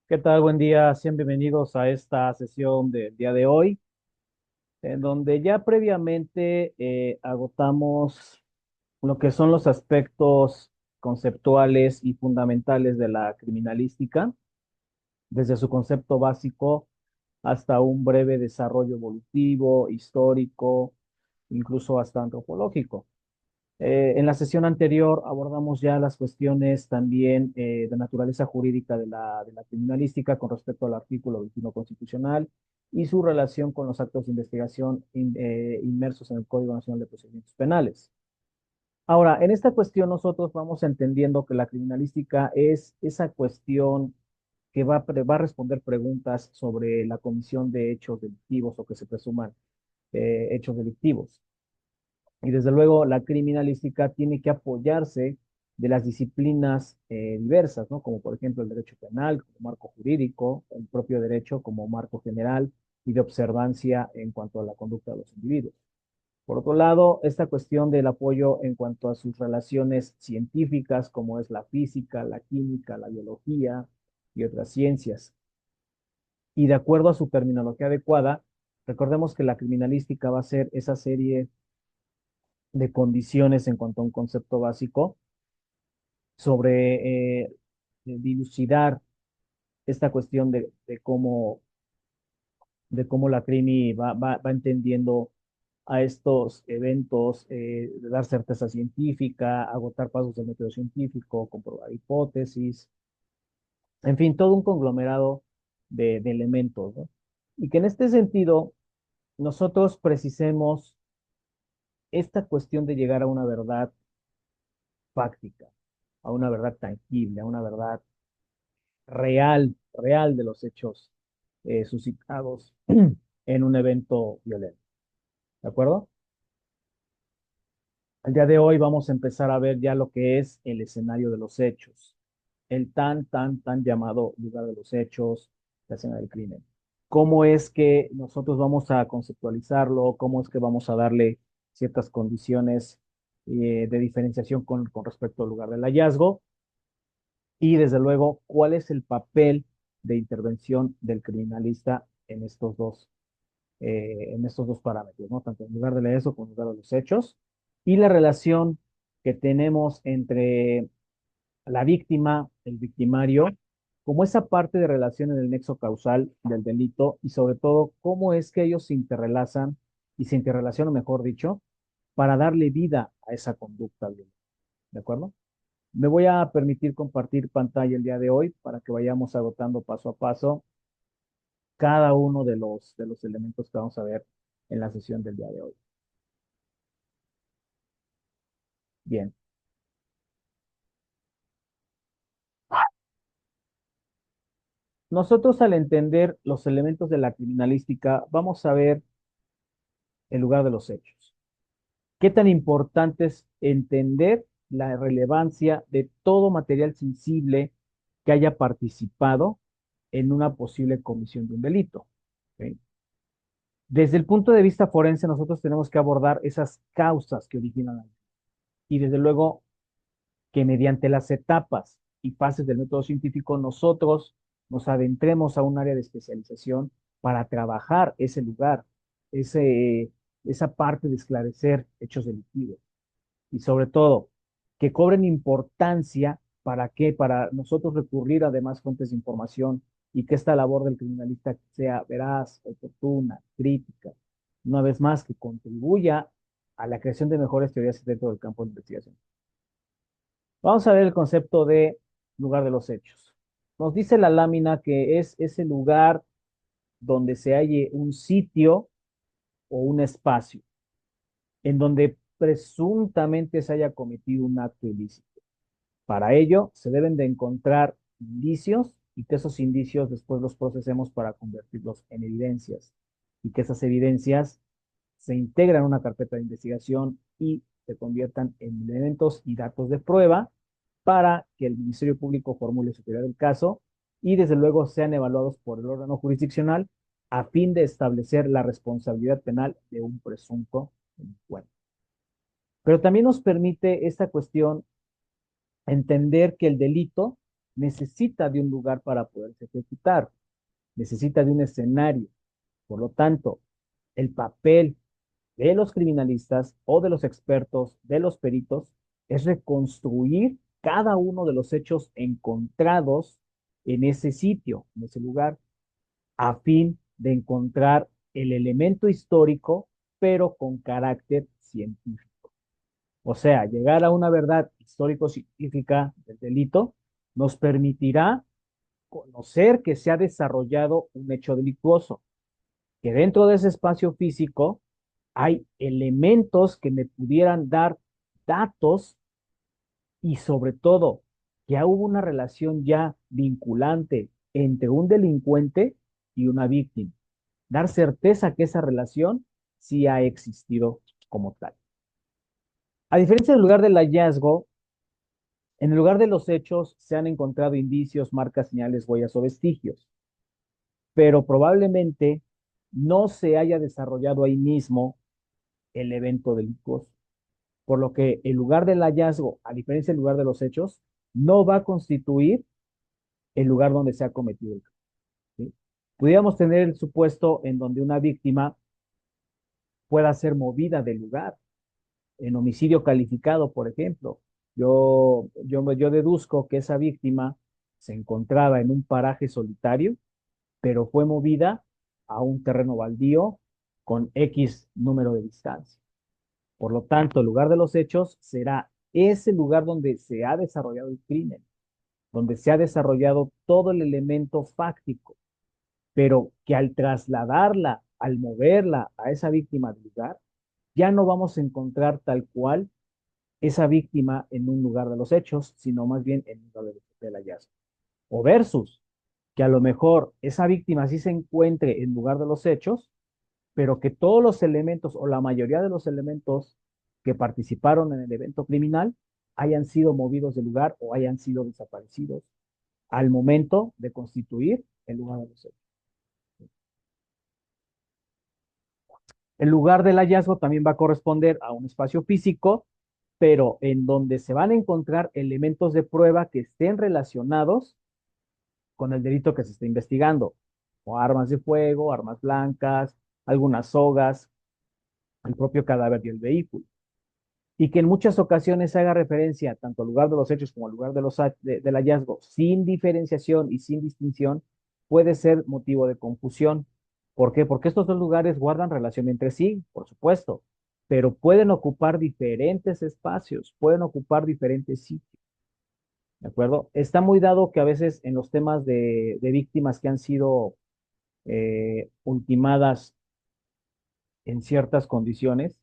¿Qué tal? Buen día. Sean bienvenidos a esta sesión del día de hoy, en donde ya previamente agotamos lo que son los aspectos conceptuales y fundamentales de la criminalística, desde su concepto básico hasta un breve desarrollo evolutivo, histórico, incluso hasta antropológico. En la sesión anterior abordamos ya las cuestiones también de naturaleza jurídica de la criminalística con respecto al artículo 21 constitucional y su relación con los actos de investigación inmersos en el Código Nacional de Procedimientos Penales. Ahora, en esta cuestión nosotros vamos entendiendo que la criminalística es esa cuestión que va a responder preguntas sobre la comisión de hechos delictivos o que se presuman hechos delictivos. Y desde luego la criminalística tiene que apoyarse de las disciplinas diversas, ¿no? Como por ejemplo el derecho penal como marco jurídico, el propio derecho como marco general y de observancia en cuanto a la conducta de los individuos. Por otro lado, esta cuestión del apoyo en cuanto a sus relaciones científicas, como es la física, la química, la biología y otras ciencias. Y de acuerdo a su terminología adecuada, recordemos que la criminalística va a ser esa serie de condiciones en cuanto a un concepto básico sobre dilucidar esta cuestión de cómo la crimi va entendiendo a estos eventos, de dar certeza científica, agotar pasos del método científico, comprobar hipótesis, en fin, todo un conglomerado de elementos, ¿no? Y que en este sentido nosotros precisemos esta cuestión de llegar a una verdad fáctica, a una verdad tangible, a una verdad real, real de los hechos suscitados en un evento violento. ¿De acuerdo? El día de hoy vamos a empezar a ver ya lo que es el escenario de los hechos, el tan llamado lugar de los hechos, la escena del crimen. ¿Cómo es que nosotros vamos a conceptualizarlo? ¿Cómo es que vamos a darle ciertas condiciones de diferenciación con respecto al lugar del hallazgo? Y desde luego, ¿cuál es el papel de intervención del criminalista en estos dos parámetros, ¿no? Tanto en lugar de eso como en lugar de los hechos, y la relación que tenemos entre la víctima, el victimario, como esa parte de relación en el nexo causal del delito y sobre todo cómo es que ellos se interrelazan y se interrelacionan, mejor dicho, para darle vida a esa conducta violenta. ¿De acuerdo? Me voy a permitir compartir pantalla el día de hoy para que vayamos agotando paso a paso cada uno de los elementos que vamos a ver en la sesión del día de hoy. Bien, nosotros al entender los elementos de la criminalística, vamos a ver el lugar de los hechos. ¿Qué tan importante es entender la relevancia de todo material sensible que haya participado en una posible comisión de un delito? ¿Ok? Desde el punto de vista forense, nosotros tenemos que abordar esas causas que originan y desde luego que mediante las etapas y fases del método científico nosotros nos adentremos a un área de especialización para trabajar ese lugar, ese, esa parte de esclarecer hechos delictivos y sobre todo que cobren importancia para qué, para nosotros recurrir a demás fuentes de información y que esta labor del criminalista sea veraz, oportuna, crítica, una vez más que contribuya a la creación de mejores teorías dentro del campo de investigación. Vamos a ver el concepto de lugar de los hechos. Nos dice la lámina que es ese lugar donde se halle un sitio o un espacio en donde presuntamente se haya cometido un acto ilícito. Para ello, se deben de encontrar indicios y que esos indicios después los procesemos para convertirlos en evidencias y que esas evidencias se integran en una carpeta de investigación y se conviertan en elementos y datos de prueba para que el Ministerio Público formule su teoría del caso y desde luego sean evaluados por el órgano jurisdiccional a fin de establecer la responsabilidad penal de un presunto delincuente. Pero también nos permite esta cuestión entender que el delito necesita de un lugar para poderse ejecutar, necesita de un escenario. Por lo tanto, el papel de los criminalistas o de los expertos, de los peritos, es reconstruir cada uno de los hechos encontrados en ese sitio, en ese lugar, a fin de encontrar el elemento histórico, pero con carácter científico. O sea, llegar a una verdad histórico-científica del delito nos permitirá conocer que se ha desarrollado un hecho delictuoso, que dentro de ese espacio físico hay elementos que me pudieran dar datos y sobre todo que hubo una relación ya vinculante entre un delincuente y una víctima. Dar certeza que esa relación sí ha existido como tal. A diferencia del lugar del hallazgo, en el lugar de los hechos se han encontrado indicios, marcas, señales, huellas o vestigios, pero probablemente no se haya desarrollado ahí mismo el evento delictuoso. Por lo que el lugar del hallazgo, a diferencia del lugar de los hechos, no va a constituir el lugar donde se ha cometido el crimen. ¿Sí? Pudiéramos tener el supuesto en donde una víctima pueda ser movida del lugar, en homicidio calificado, por ejemplo. Yo deduzco que esa víctima se encontraba en un paraje solitario, pero fue movida a un terreno baldío con X número de distancia. Por lo tanto, el lugar de los hechos será ese lugar donde se ha desarrollado el crimen, donde se ha desarrollado todo el elemento fáctico, pero que al trasladarla, al moverla a esa víctima del lugar, ya no vamos a encontrar tal cual esa víctima en un lugar de los hechos, sino más bien en un lugar del hallazgo. O versus, que a lo mejor esa víctima sí se encuentre en lugar de los hechos, pero que todos los elementos o la mayoría de los elementos que participaron en el evento criminal hayan sido movidos del lugar o hayan sido desaparecidos al momento de constituir el lugar de los hechos. El lugar del hallazgo también va a corresponder a un espacio físico, pero en donde se van a encontrar elementos de prueba que estén relacionados con el delito que se está investigando, o armas de fuego, armas blancas, algunas sogas, el propio cadáver y el vehículo. Y que en muchas ocasiones haga referencia tanto al lugar de los hechos como al lugar de del hallazgo sin diferenciación y sin distinción, puede ser motivo de confusión. ¿Por qué? Porque estos dos lugares guardan relación entre sí, por supuesto, pero pueden ocupar diferentes espacios, pueden ocupar diferentes sitios. ¿De acuerdo? Está muy dado que a veces en los temas de víctimas que han sido ultimadas en ciertas condiciones,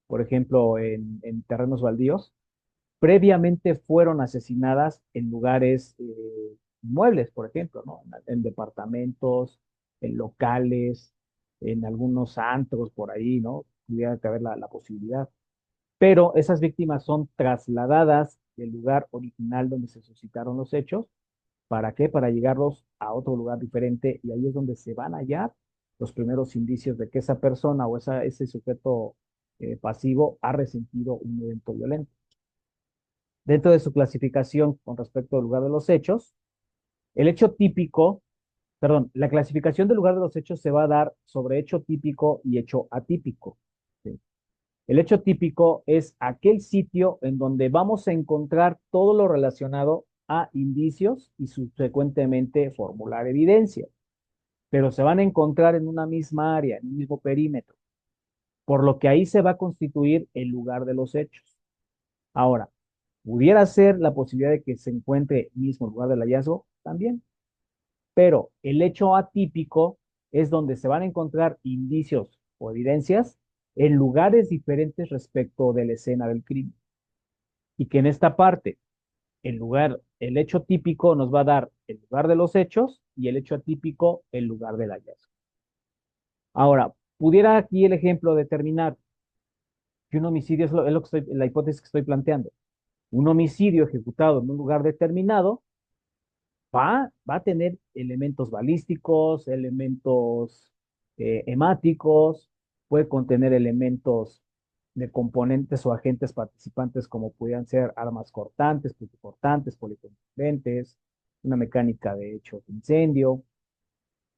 por ejemplo, en terrenos baldíos, previamente fueron asesinadas en lugares muebles, por ejemplo, ¿no? En departamentos, en locales, en algunos antros por ahí, ¿no? Pudiera caber la posibilidad. Pero esas víctimas son trasladadas del lugar original donde se suscitaron los hechos. ¿Para qué? Para llegarlos a otro lugar diferente y ahí es donde se van a hallar los primeros indicios de que esa persona o ese sujeto pasivo ha resentido un evento violento. Dentro de su clasificación con respecto al lugar de los hechos, el hecho típico, perdón, la clasificación del lugar de los hechos se va a dar sobre hecho típico y hecho atípico. ¿Sí? El hecho típico es aquel sitio en donde vamos a encontrar todo lo relacionado a indicios y subsecuentemente formular evidencia, pero se van a encontrar en una misma área, en un mismo perímetro, por lo que ahí se va a constituir el lugar de los hechos. Ahora, pudiera ser la posibilidad de que se encuentre mismo el lugar del hallazgo también, pero el hecho atípico es donde se van a encontrar indicios o evidencias en lugares diferentes respecto de la escena del crimen. Y que en esta parte, el hecho típico nos va a dar el lugar de los hechos y el hecho atípico el lugar del hallazgo. Ahora, pudiera aquí el ejemplo determinar que un homicidio es lo que la hipótesis que estoy planteando. Un homicidio ejecutado en un lugar determinado va a tener elementos balísticos, elementos hemáticos, puede contener elementos de componentes o agentes participantes como pudieran ser armas cortantes, punzocortantes, policontundentes, una mecánica de hecho de incendio,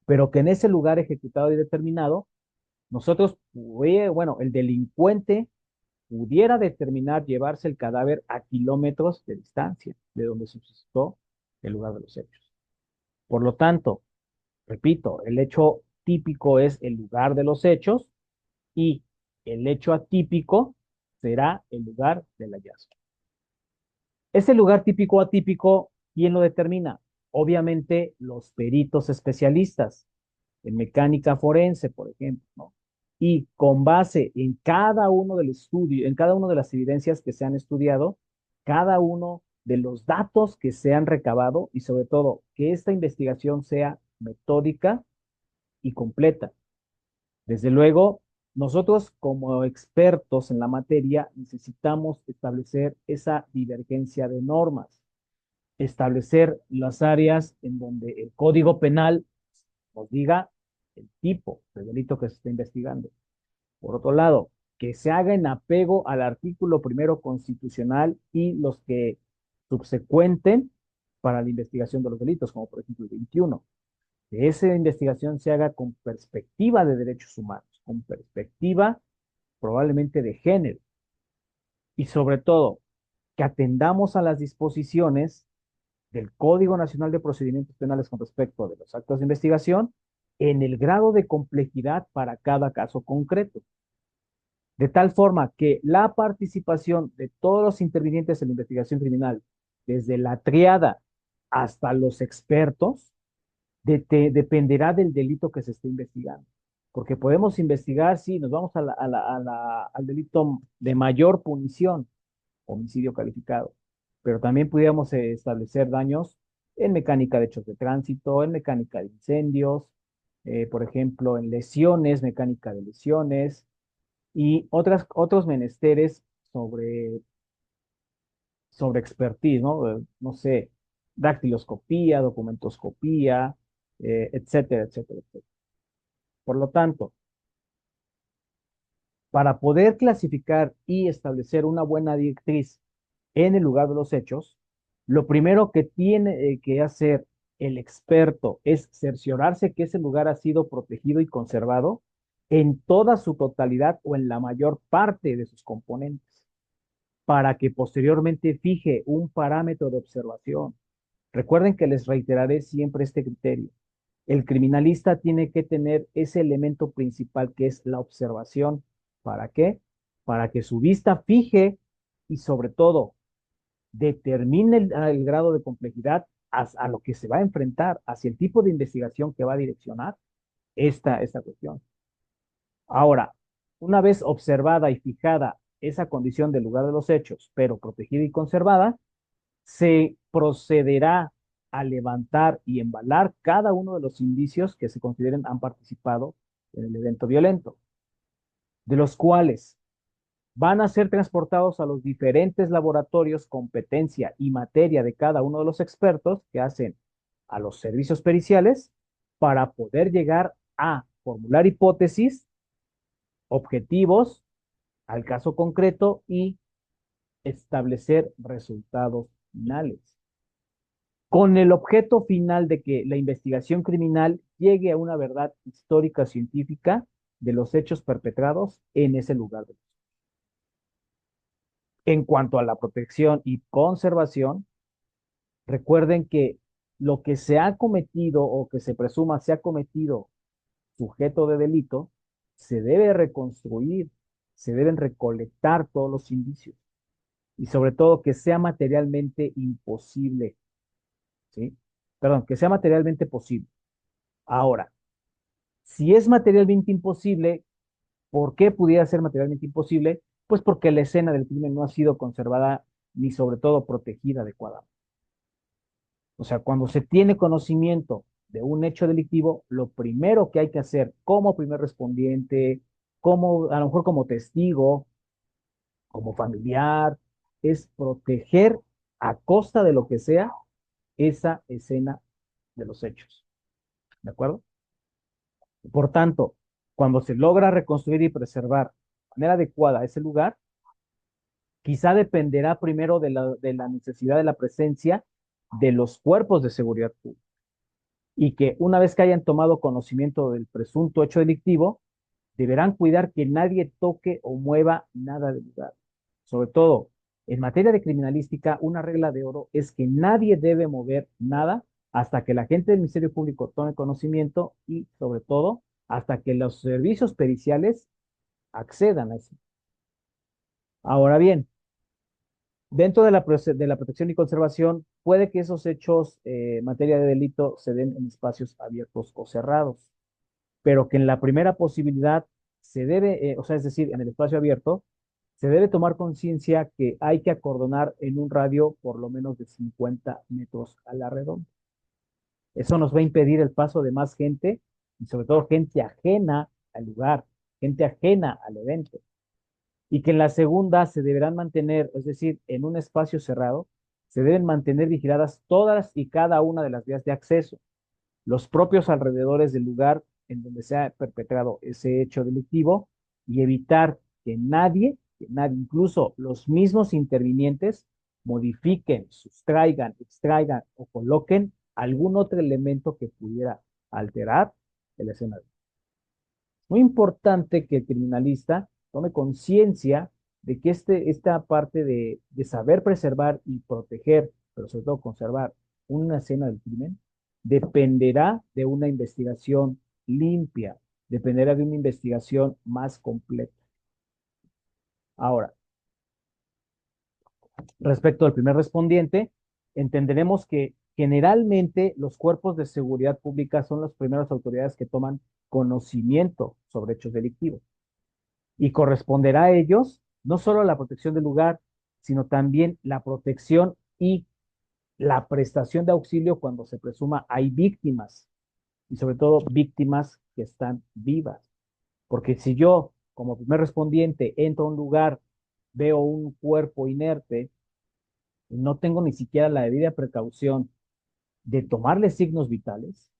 pero que en ese lugar ejecutado y determinado, nosotros, bueno, el delincuente pudiera determinar llevarse el cadáver a kilómetros de distancia de donde subsistó el lugar de los hechos. Por lo tanto, repito, el hecho típico es el lugar de los hechos y el hecho atípico será el lugar del hallazgo. Ese lugar típico o atípico, ¿quién lo determina? Obviamente los peritos especialistas en mecánica forense, por ejemplo, ¿no? Y con base en cada uno del estudio, en cada una de las evidencias que se han estudiado, cada uno de los datos que se han recabado y sobre todo que esta investigación sea metódica y completa. Desde luego, nosotros como expertos en la materia necesitamos establecer esa divergencia de normas, establecer las áreas en donde el Código Penal nos diga el tipo de delito que se está investigando. Por otro lado, que se haga en apego al artículo primero constitucional y los que subsecuenten para la investigación de los delitos, como por ejemplo el 21. Que esa investigación se haga con perspectiva de derechos humanos, con perspectiva probablemente de género y sobre todo que atendamos a las disposiciones del Código Nacional de Procedimientos Penales con respecto de los actos de investigación en el grado de complejidad para cada caso concreto. De tal forma que la participación de todos los intervinientes en la investigación criminal, desde la triada hasta los expertos, dependerá del delito que se esté investigando. Porque podemos investigar, sí, nos vamos al delito de mayor punición, homicidio calificado, pero también pudiéramos establecer daños en mecánica de hechos de tránsito, en mecánica de incendios, por ejemplo, en lesiones, mecánica de lesiones y otros menesteres sobre expertise, ¿no? No sé, dactiloscopía, documentoscopía, etcétera, etcétera, etcétera. Por lo tanto, para poder clasificar y establecer una buena directriz en el lugar de los hechos, lo primero que tiene que hacer el experto es cerciorarse que ese lugar ha sido protegido y conservado en toda su totalidad o en la mayor parte de sus componentes, para que posteriormente fije un parámetro de observación. Recuerden que les reiteraré siempre este criterio. El criminalista tiene que tener ese elemento principal que es la observación. ¿Para qué? Para que su vista fije y sobre todo determine el grado de complejidad a lo que se va a enfrentar, hacia el tipo de investigación que va a direccionar esta cuestión. Ahora, una vez observada y fijada esa condición del lugar de los hechos, pero protegida y conservada, se procederá a levantar y embalar cada uno de los indicios que se consideren han participado en el evento violento, de los cuales van a ser transportados a los diferentes laboratorios, competencia y materia de cada uno de los expertos que hacen a los servicios periciales para poder llegar a formular hipótesis, objetivos al caso concreto y establecer resultados finales, con el objeto final de que la investigación criminal llegue a una verdad histórica científica de los hechos perpetrados en ese lugar. En cuanto a la protección y conservación, recuerden que lo que se ha cometido o que se presuma se ha cometido sujeto de delito, se debe reconstruir, se deben recolectar todos los indicios y sobre todo que sea materialmente imposible, ¿sí? Perdón, que sea materialmente posible. Ahora, si es materialmente imposible, ¿por qué pudiera ser materialmente imposible? Pues porque la escena del crimen no ha sido conservada ni sobre todo protegida adecuadamente. O sea, cuando se tiene conocimiento de un hecho delictivo, lo primero que hay que hacer como primer respondiente, como a lo mejor como testigo, como familiar, es proteger a costa de lo que sea esa escena de los hechos. ¿De acuerdo? Por tanto, cuando se logra reconstruir y preservar de manera adecuada ese lugar, quizá dependerá primero de la necesidad de la presencia de los cuerpos de seguridad pública y que una vez que hayan tomado conocimiento del presunto hecho delictivo, deberán cuidar que nadie toque o mueva nada del lugar. Sobre todo, en materia de criminalística, una regla de oro es que nadie debe mover nada hasta que la gente del Ministerio Público tome conocimiento y, sobre todo, hasta que los servicios periciales accedan a eso. Ahora bien, dentro de de la protección y conservación, puede que esos hechos en materia de delito se den en espacios abiertos o cerrados, pero que en la primera posibilidad se debe, o sea, es decir, en el espacio abierto, se debe tomar conciencia que hay que acordonar en un radio por lo menos de 50 metros a la redonda. Eso nos va a impedir el paso de más gente y sobre todo gente ajena al lugar, gente ajena al evento. Y que en la segunda se deberán mantener, es decir, en un espacio cerrado, se deben mantener vigiladas todas y cada una de las vías de acceso, los propios alrededores del lugar en donde se ha perpetrado ese hecho delictivo y evitar que nadie, incluso los mismos intervinientes, modifiquen, sustraigan, extraigan o coloquen algún otro elemento que pudiera alterar el escenario. Muy importante que el criminalista tome conciencia de que esta parte de saber preservar y proteger, pero sobre todo conservar una escena del crimen, dependerá de una investigación limpia, dependerá de una investigación más completa. Ahora, respecto al primer respondiente, entenderemos que generalmente los cuerpos de seguridad pública son las primeras autoridades que toman conocimiento sobre hechos delictivos y corresponderá a ellos no solo la protección del lugar, sino también la protección y la prestación de auxilio cuando se presuma hay víctimas y sobre todo víctimas que están vivas. Porque si yo, como primer respondiente, entro a un lugar, veo un cuerpo inerte, y no tengo ni siquiera la debida precaución de tomarle signos vitales,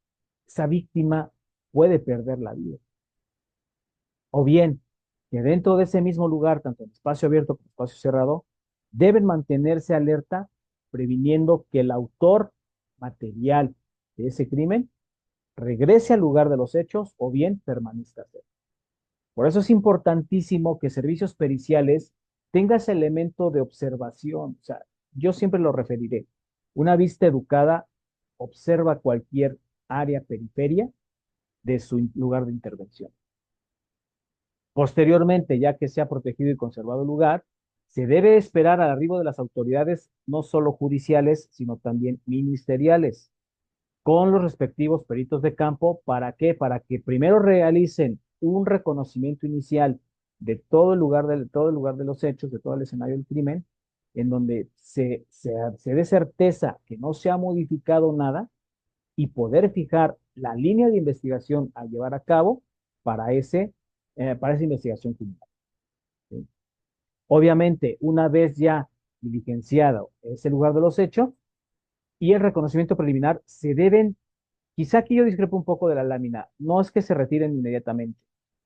esa víctima puede perder la vida. O bien, que dentro de ese mismo lugar, tanto en espacio abierto como en espacio cerrado, deben mantenerse alerta, previniendo que el autor material de ese crimen regrese al lugar de los hechos o bien permanezca cerca. Por eso es importantísimo que servicios periciales tengan ese elemento de observación. O sea, yo siempre lo referiré. Una vista educada observa cualquier área periferia de su lugar de intervención. Posteriormente, ya que se ha protegido y conservado el lugar, se debe esperar al arribo de las autoridades, no solo judiciales, sino también ministeriales, con los respectivos peritos de campo. ¿Para qué? Para que primero realicen un reconocimiento inicial de todo el lugar de los hechos, de todo el escenario del crimen, en donde se dé certeza que no se ha modificado nada y poder fijar la línea de investigación a llevar a cabo para, para esa investigación criminal. ¿Sí? Obviamente, una vez ya diligenciado ese lugar de los hechos y el reconocimiento preliminar, se deben, quizá aquí yo discrepo un poco de la lámina, no es que se retiren inmediatamente,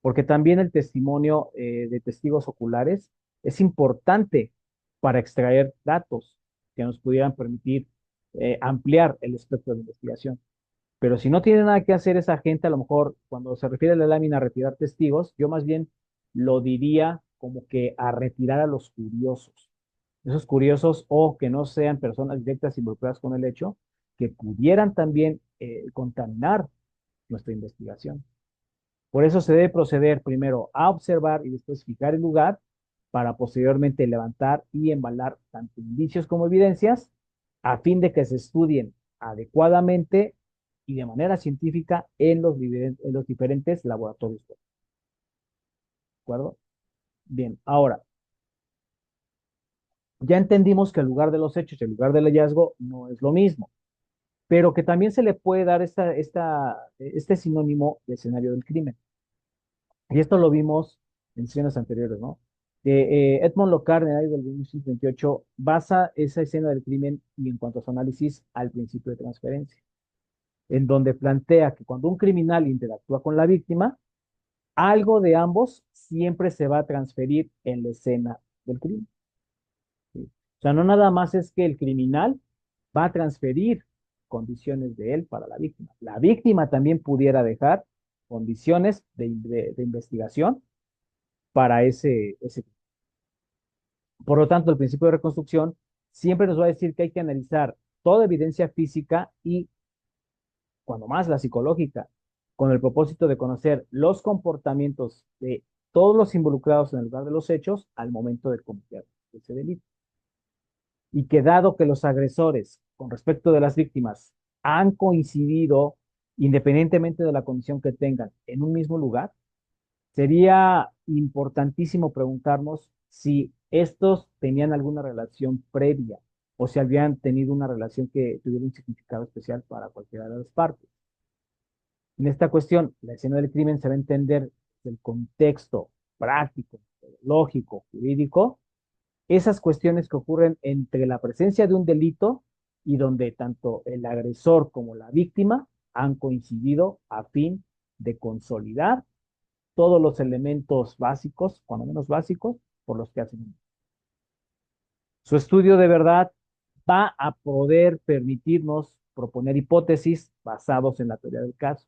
porque también el testimonio de testigos oculares es importante para extraer datos que nos pudieran permitir ampliar el espectro de investigación. Pero si no tiene nada que hacer esa gente, a lo mejor cuando se refiere a la lámina a retirar testigos, yo más bien lo diría como que a retirar a los curiosos. Esos curiosos o que no sean personas directas involucradas con el hecho, que pudieran también contaminar nuestra investigación. Por eso se debe proceder primero a observar y después fijar el lugar para posteriormente levantar y embalar tanto indicios como evidencias a fin de que se estudien adecuadamente y de manera científica en en los diferentes laboratorios. ¿De acuerdo? Bien, ahora, ya entendimos que el lugar de los hechos y el lugar del hallazgo no es lo mismo, pero que también se le puede dar este sinónimo de escenario del crimen. Y esto lo vimos en sesiones anteriores, ¿no? Que Edmond Locard, en el año del 1928, basa esa escena del crimen y en cuanto a su análisis al principio de transferencia, en donde plantea que cuando un criminal interactúa con la víctima, algo de ambos siempre se va a transferir en la escena del crimen. ¿Sí? O sea, no nada más es que el criminal va a transferir condiciones de él para la víctima. La víctima también pudiera dejar condiciones de investigación para ese. Por lo tanto, el principio de reconstrucción siempre nos va a decir que hay que analizar toda evidencia física y, cuando más, la psicológica, con el propósito de conocer los comportamientos de todos los involucrados en el lugar de los hechos al momento de cometer ese delito. Y que dado que los agresores con respecto de las víctimas han coincidido, independientemente de la condición que tengan, en un mismo lugar, sería importantísimo preguntarnos si estos tenían alguna relación previa o si habían tenido una relación que tuviera un significado especial para cualquiera de las partes. En esta cuestión, la escena del crimen se va a entender del contexto práctico, lógico, jurídico, esas cuestiones que ocurren entre la presencia de un delito y donde tanto el agresor como la víctima han coincidido a fin de consolidar todos los elementos básicos, cuando menos básicos, por los que hacen. Su estudio de verdad va a poder permitirnos proponer hipótesis basados en la teoría del caso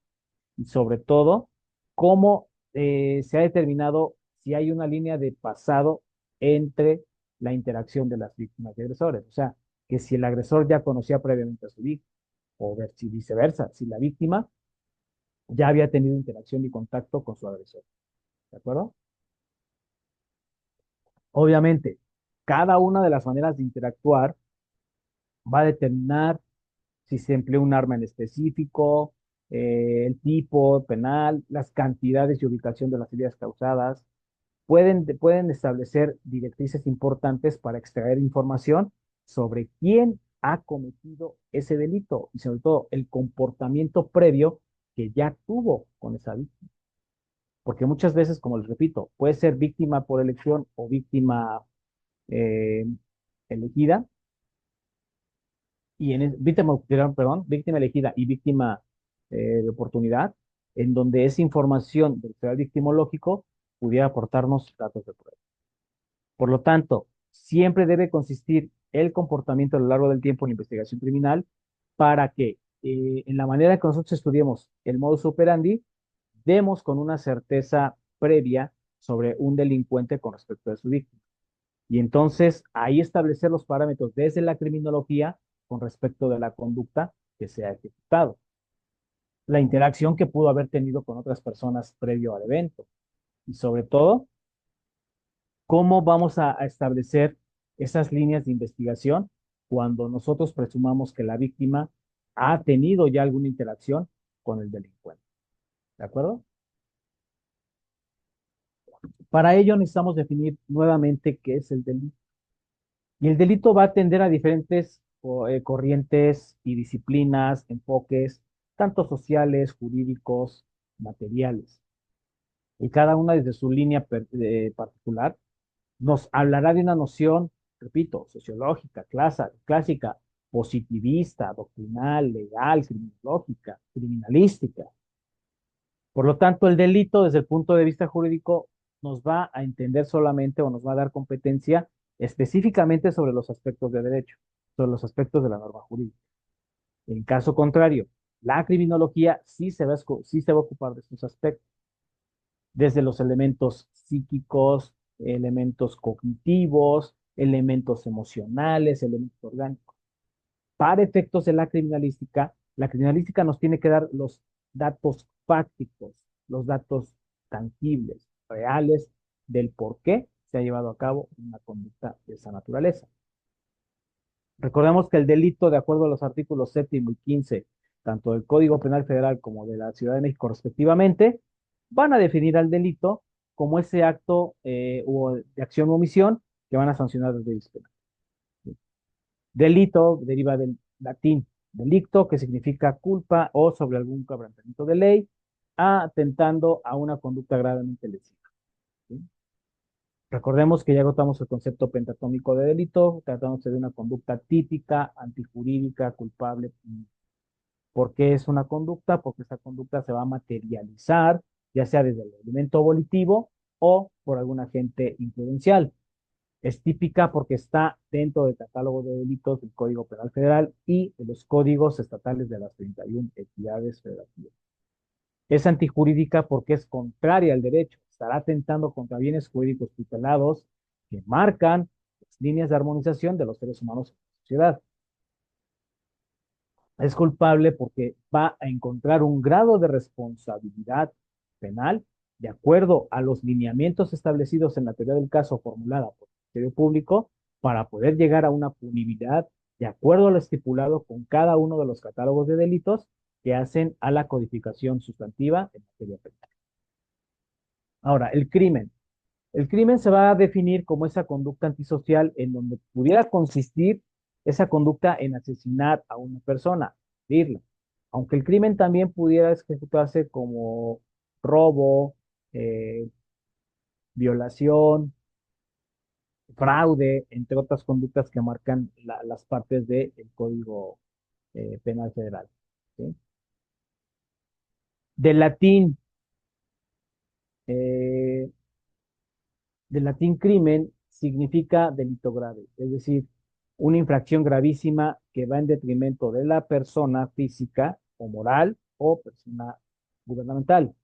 y sobre todo cómo se ha determinado si hay una línea de pasado entre la interacción de las víctimas y agresores. O sea, que si el agresor ya conocía previamente a su víctima o si viceversa, si la víctima ya había tenido interacción y contacto con su agresor. ¿De acuerdo? Obviamente, cada una de las maneras de interactuar va a determinar si se emplea un arma en específico, el tipo penal, las cantidades y ubicación de las heridas causadas. Pueden establecer directrices importantes para extraer información sobre quién ha cometido ese delito y sobre todo el comportamiento previo que ya tuvo con esa víctima. Porque muchas veces, como les repito, puede ser víctima por elección o víctima eh, elegida, y víctima elegida y víctima de oportunidad, en donde esa información del serial victimológico pudiera aportarnos datos de prueba. Por lo tanto, siempre debe consistir el comportamiento a lo largo del tiempo en la investigación criminal para que en la manera que nosotros estudiemos el modus operandi, demos con una certeza previa sobre un delincuente con respecto a su víctima. Y entonces ahí establecer los parámetros desde la criminología con respecto de la conducta que se ha ejecutado, la interacción que pudo haber tenido con otras personas previo al evento y sobre todo, cómo vamos a establecer esas líneas de investigación cuando nosotros presumamos que la víctima ha tenido ya alguna interacción con el delincuente. ¿De acuerdo? Para ello necesitamos definir nuevamente qué es el delito. Y el delito va a atender a diferentes corrientes y disciplinas, enfoques, tanto sociales, jurídicos, materiales. Y cada una desde su línea particular nos hablará de una noción, repito, sociológica, clásica, positivista, doctrinal, legal, criminológica, criminalística. Por lo tanto, el delito desde el punto de vista jurídico nos va a entender solamente o nos va a dar competencia específicamente sobre los aspectos de derecho, sobre los aspectos de la norma jurídica. En caso contrario, la criminología sí se va a ocupar de estos aspectos, desde los elementos psíquicos, elementos cognitivos, elementos emocionales, elementos orgánicos. Para efectos de la criminalística nos tiene que dar los datos fácticos, los datos tangibles, reales, del por qué se ha llevado a cabo una conducta de esa naturaleza. Recordemos que el delito, de acuerdo a los artículos 7º y 15, tanto del Código Penal Federal como de la Ciudad de México respectivamente, van a definir al delito como ese acto o de acción o omisión que van a sancionar desde el penal. Delito deriva del latín delicto, que significa culpa o sobre algún quebrantamiento de ley, atentando a una conducta gravemente lesiva. ¿Sí? Recordemos que ya agotamos el concepto pentatómico de delito, tratándose de una conducta típica, antijurídica, culpable. ¿Por qué es una conducta? Porque esa conducta se va a materializar, ya sea desde el elemento volitivo o por algún agente imprudencial. Es típica porque está dentro del catálogo de delitos del Código Penal Federal y de los códigos estatales de las 31 entidades federativas. Es antijurídica porque es contraria al derecho. Estará atentando contra bienes jurídicos tutelados que marcan las líneas de armonización de los seres humanos en la sociedad. Es culpable porque va a encontrar un grado de responsabilidad penal de acuerdo a los lineamientos establecidos en la teoría del caso formulada por el Ministerio Público para poder llegar a una punibilidad de acuerdo a lo estipulado con cada uno de los catálogos de delitos que hacen a la codificación sustantiva en materia penal. Ahora, el crimen. El crimen se va a definir como esa conducta antisocial en donde pudiera consistir esa conducta en asesinar a una persona, herirla. Aunque el crimen también pudiera ejecutarse como robo, eh, violación, fraude, entre otras conductas que marcan las partes del Código Penal Federal. ¿Sí? Del latín, eh, del latín crimen significa delito grave, es decir, una infracción gravísima que va en detrimento de la persona física o moral o persona gubernamental,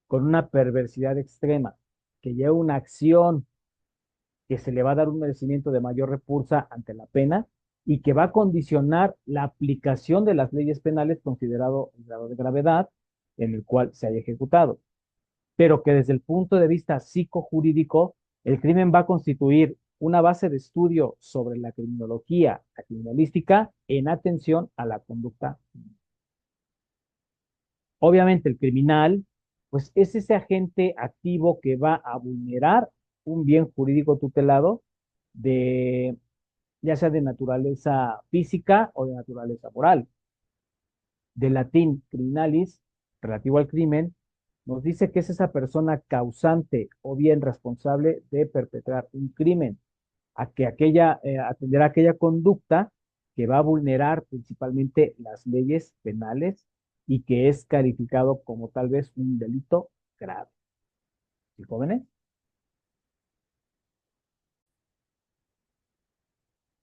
con una perversidad extrema, que lleva una acción que se le va a dar un merecimiento de mayor repulsa ante la pena y que va a condicionar la aplicación de las leyes penales considerado el grado de gravedad en el cual se haya ejecutado, pero que desde el punto de vista psicojurídico, el crimen va a constituir una base de estudio sobre la criminología, la criminalística, en atención a la conducta. Obviamente el criminal, pues es ese agente activo que va a vulnerar un bien jurídico tutelado de, ya sea de naturaleza física o de naturaleza moral. Del latín criminalis, relativo al crimen, nos dice que es esa persona causante o bien responsable de perpetrar un crimen, a que atenderá aquella conducta que va a vulnerar principalmente las leyes penales y que es calificado como tal vez un delito grave. ¿Sí, jóvenes?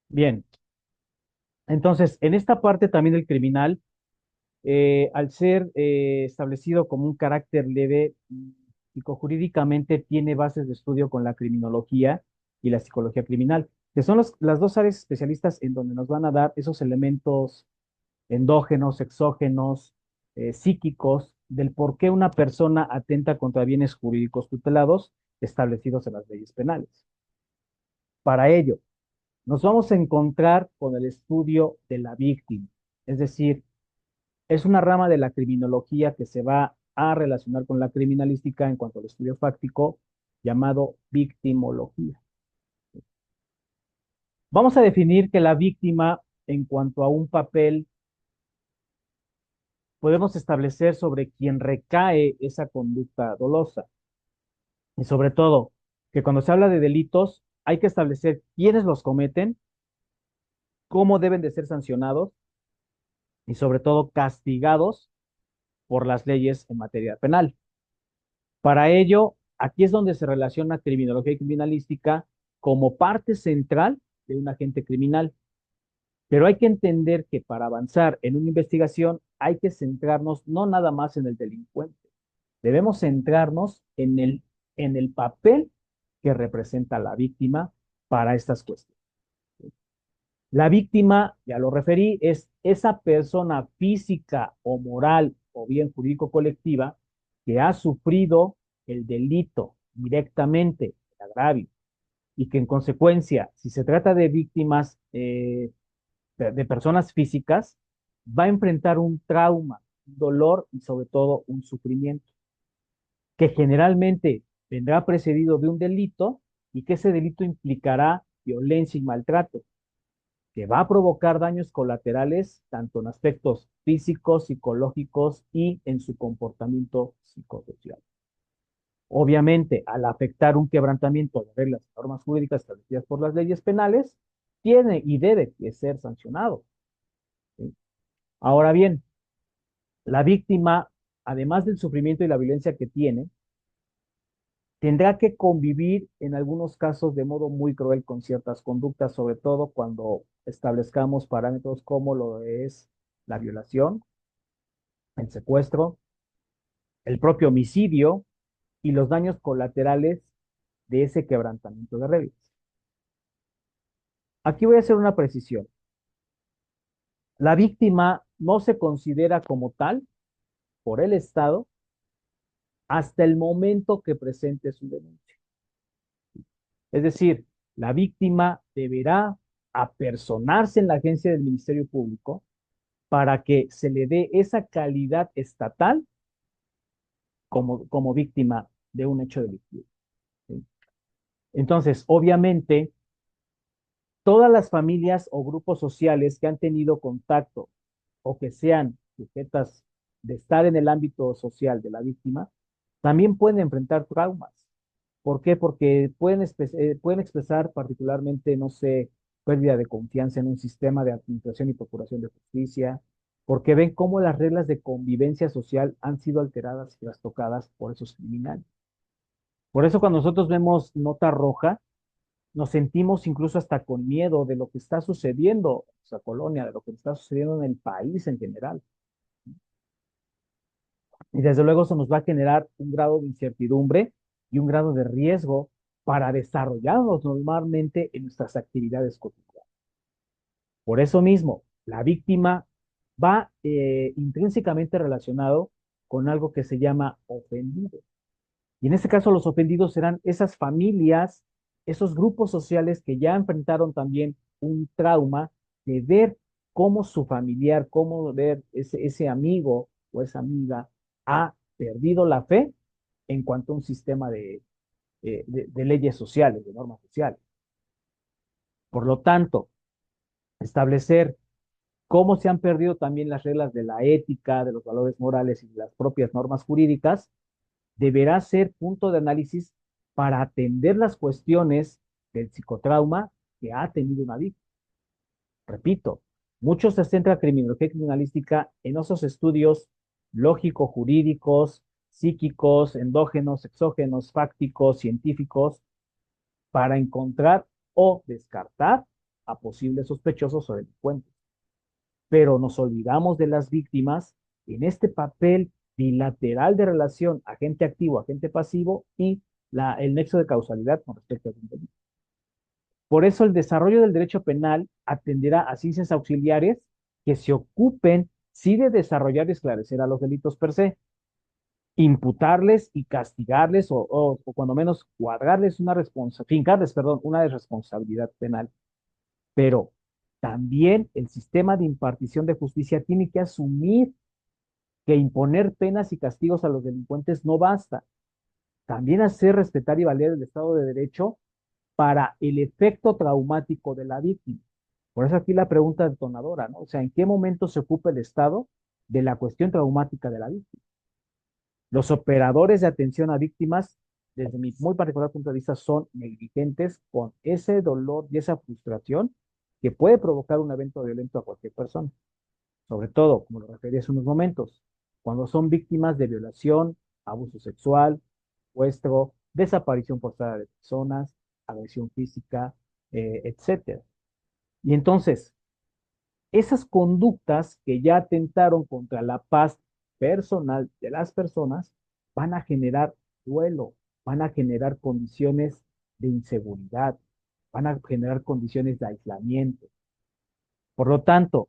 Bien, entonces en esta parte también el criminal, al ser establecido como un carácter leve, psicojurídicamente tiene bases de estudio con la criminología y la psicología criminal, que son las dos áreas especialistas en donde nos van a dar esos elementos endógenos, exógenos, psíquicos, del por qué una persona atenta contra bienes jurídicos tutelados establecidos en las leyes penales. Para ello, nos vamos a encontrar con el estudio de la víctima, es decir, es una rama de la criminología que se va a relacionar con la criminalística en cuanto al estudio fáctico llamado victimología. Vamos a definir que la víctima, en cuanto a un papel, podemos establecer sobre quién recae esa conducta dolosa. Y sobre todo, que cuando se habla de delitos, hay que establecer quiénes los cometen, cómo deben de ser sancionados y sobre todo castigados por las leyes en materia penal. Para ello, aquí es donde se relaciona criminología y criminalística como parte central de un agente criminal. Pero hay que entender que para avanzar en una investigación hay que centrarnos no nada más en el delincuente, debemos centrarnos en el papel que representa la víctima para estas cuestiones. La víctima, ya lo referí, es esa persona física o moral o bien jurídico colectiva que ha sufrido el delito directamente, el agravio, y que en consecuencia, si se trata de víctimas de personas físicas, va a enfrentar un trauma, un dolor y sobre todo un sufrimiento, que generalmente vendrá precedido de un delito y que ese delito implicará violencia y maltrato, que va a provocar daños colaterales tanto en aspectos físicos, psicológicos y en su comportamiento psicosocial. Obviamente, al afectar un quebrantamiento de reglas y normas jurídicas establecidas por las leyes penales, tiene y debe de ser sancionado. ¿Sí? Ahora bien, la víctima, además del sufrimiento y la violencia que tiene, tendrá que convivir en algunos casos de modo muy cruel con ciertas conductas, sobre todo cuando establezcamos parámetros como lo es la violación, el secuestro, el propio homicidio y los daños colaterales de ese quebrantamiento de reglas. Aquí voy a hacer una precisión. La víctima no se considera como tal por el Estado hasta el momento que presente su denuncia. Es decir, la víctima deberá apersonarse en la agencia del Ministerio Público para que se le dé esa calidad estatal como víctima de un hecho delictivo. ¿Sí? Entonces, obviamente, todas las familias o grupos sociales que han tenido contacto o que sean sujetas de estar en el ámbito social de la víctima, también pueden enfrentar traumas. ¿Por qué? Porque pueden expresar particularmente, no sé, pérdida de confianza en un sistema de administración y procuración de justicia, porque ven cómo las reglas de convivencia social han sido alteradas y trastocadas por esos criminales. Por eso cuando nosotros vemos nota roja, nos sentimos incluso hasta con miedo de lo que está sucediendo en nuestra colonia, de lo que está sucediendo en el país en general. Y desde luego eso nos va a generar un grado de incertidumbre y un grado de riesgo para desarrollarnos normalmente en nuestras actividades cotidianas. Por eso mismo, la víctima va intrínsecamente relacionado con algo que se llama ofendido. Y en este caso los ofendidos serán esas familias, esos grupos sociales que ya enfrentaron también un trauma de ver cómo su familiar, cómo ver ese amigo o esa amiga ha perdido la fe en cuanto a un sistema de leyes sociales, de normas sociales. Por lo tanto, establecer cómo se han perdido también las reglas de la ética, de los valores morales y de las propias normas jurídicas, deberá ser punto de análisis para atender las cuestiones del psicotrauma que ha tenido una víctima. Repito, mucho se centra criminología y criminalística en esos estudios lógico-jurídicos, psíquicos, endógenos, exógenos, fácticos, científicos, para encontrar o descartar a posibles sospechosos o delincuentes. Pero nos olvidamos de las víctimas en este papel bilateral de relación agente activo, agente pasivo y el nexo de causalidad con respecto al delito. Por eso el desarrollo del derecho penal atenderá a ciencias auxiliares que se ocupen sí de desarrollar y esclarecer a los delitos per se, imputarles y castigarles o cuando menos cuadrarles una responsabilidad, fincarles, perdón, una responsabilidad penal. Pero también el sistema de impartición de justicia tiene que asumir que imponer penas y castigos a los delincuentes no basta. También hacer respetar y valer el Estado de Derecho para el efecto traumático de la víctima. Por eso aquí la pregunta detonadora, ¿no? O sea, ¿en qué momento se ocupa el Estado de la cuestión traumática de la víctima? Los operadores de atención a víctimas, desde mi muy particular punto de vista, son negligentes con ese dolor y esa frustración que puede provocar un evento violento a cualquier persona. Sobre todo, como lo referí hace unos momentos, cuando son víctimas de violación, abuso sexual, secuestro, desaparición forzada de personas, agresión física, etcétera. Y entonces, esas conductas que ya atentaron contra la paz personal de las personas van a generar duelo, van a generar condiciones de inseguridad, van a generar condiciones de aislamiento. Por lo tanto,